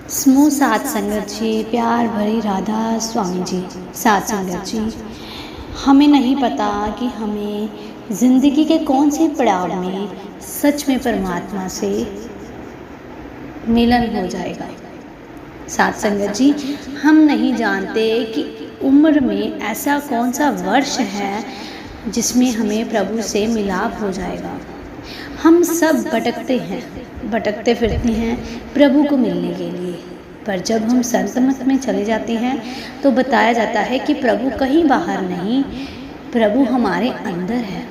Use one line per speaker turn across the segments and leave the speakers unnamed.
समूह सात संगत जी, प्यार भरी राधा स्वामी जी। सात संगत जी, हमें नहीं पता कि हमें ज़िंदगी के कौन से पड़ाव में सच में परमात्मा से मिलन हो जाएगा। सात संगत जी, हम नहीं जानते कि उम्र में ऐसा कौन सा वर्ष है जिसमें हमें प्रभु से मिलाप हो जाएगा। हम सब भटकते फिरते हैं प्रभु को मिलने के लिए, पर जब हम संत मत में चले जाते हैं तो बताया जाता है कि प्रभु कहीं बाहर नहीं, प्रभु हमारे अंदर है।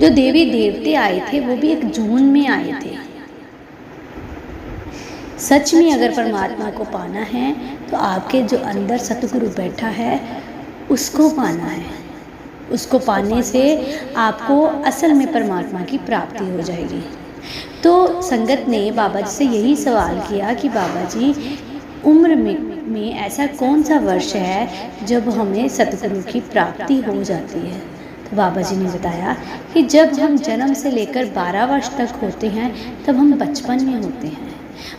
जो देवी देवते आए थे वो भी एक जून में आए थे। सच में अगर परमात्मा को पाना है तो आपके जो अंदर सतगुरु बैठा है उसको पाना है। उसको पाने से आपको असल में परमात्मा की प्राप्ति हो जाएगी। तो संगत ने बाबा जी से यही सवाल किया कि बाबा जी, उम्र में ऐसा कौन सा वर्ष है जब हमें सतगुरु की प्राप्ति हो जाती है। तो बाबा जी ने बताया कि जब हम जन्म से लेकर 12 वर्ष तक होते हैं तब हम बचपन में होते हैं।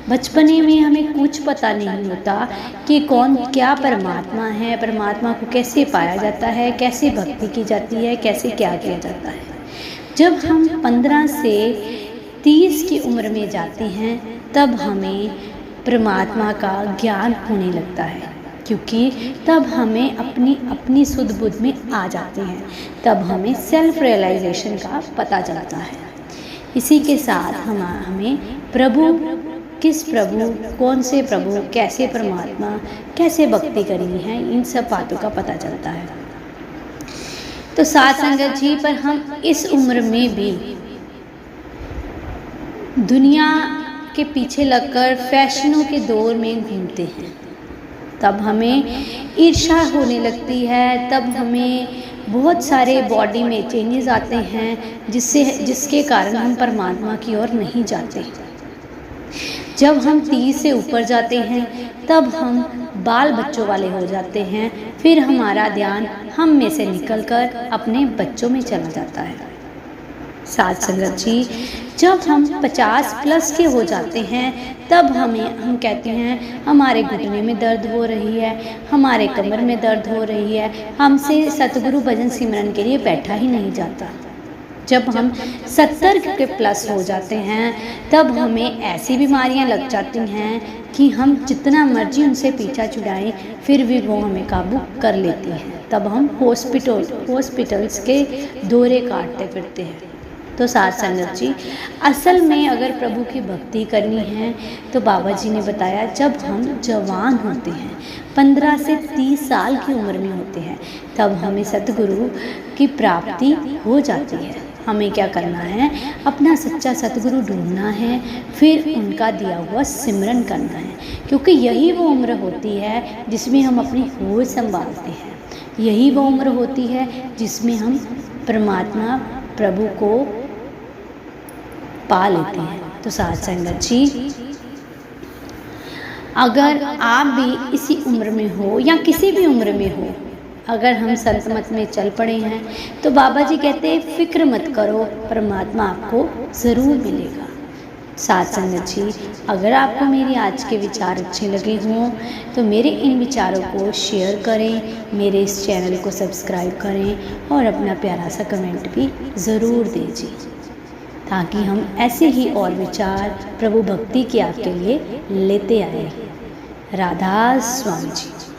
बचपने में हमें कुछ पता नहीं होता कि कौन क्या परमात्मा है, परमात्मा को कैसे पाया जाता है, कैसे भक्ति की जाती है, कैसे क्या किया जाता है। जब हम 15 से 30 की उम्र में जाते हैं तब हमें परमात्मा का ज्ञान होने लगता है, क्योंकि तब हमें अपनी सुध बुद्ध में आ जाते हैं, तब हमें सेल्फ रियलाइजेशन का पता चलता है। इसी के साथ हमें किस प्रभु, कौन से प्रभु, कैसे परमात्मा, कैसे भक्ति करनी है, इन सब बातों का पता चलता है। तो सात संगत जी, पर हम इस उम्र में भी दुनिया के पीछे लगकर फैशनों के दौर में घूमते हैं। तब हमें ईर्ष्या होने लगती है, तब हमें बहुत सारे बॉडी में चेंजेस आते हैं जिसके कारण हम परमात्मा की ओर नहीं जाते। जब हम 30 से ऊपर जाते हैं तब हम बाल बच्चों वाले हो जाते हैं, फिर हमारा ध्यान हम में से निकलकर अपने बच्चों में चला जाता है। सात संगत जी, जब हम 50 प्लस के हो जाते हैं तब हम कहते हैं हमारे घुटने में दर्द हो रही है, हमारे कमर में दर्द हो रही है, हमसे सतगुरु भजन सिमरन के लिए बैठा ही नहीं जाता। जब हम 70 के प्लस हो जाते हैं तब हमें ऐसी बीमारियां लग जाती हैं कि हम जितना मर्जी उनसे पीछा छुड़ाएं फिर भी वो हमें काबू कर लेती हैं। तब हम हॉस्पिटल्स के दौरे काटते फिरते हैं। तो सात संगत जी, असल में अगर प्रभु की भक्ति करनी है तो बाबा जी ने बताया जब हम जवान होते हैं, 15 से 30 साल की उम्र में होते हैं, तब हमें सतगुरु की प्राप्ति हो जाती है। हमें क्या करना है, अपना सच्चा सतगुरु ढूंढना है, फिर उनका दिया हुआ सिमरन करना है, क्योंकि यही वो उम्र होती है जिसमें हम अपनी होश संभालते हैं। यही वो उम्र होती है जिसमें हम परमात्मा प्रभु को पा लेते हैं। तो सात संगत जी, अगर आप भी इसी उम्र में हो या किसी भी उम्र में हो, अगर हम संत मत में चल पड़े हैं तो बाबा जी कहते हैं फिक्र मत करो, परमात्मा आपको ज़रूर मिलेगा। सात संगत जी, अगर आपको मेरे आज के विचार अच्छे लगे हों तो मेरे इन विचारों को शेयर करें, मेरे इस चैनल को सब्सक्राइब करें और अपना प्यारा सा कमेंट भी ज़रूर दीजिए, ताकि हम ऐसे ही और विचार प्रभु भक्ति के आपके लिए लेते आए। राधा स्वामी जी।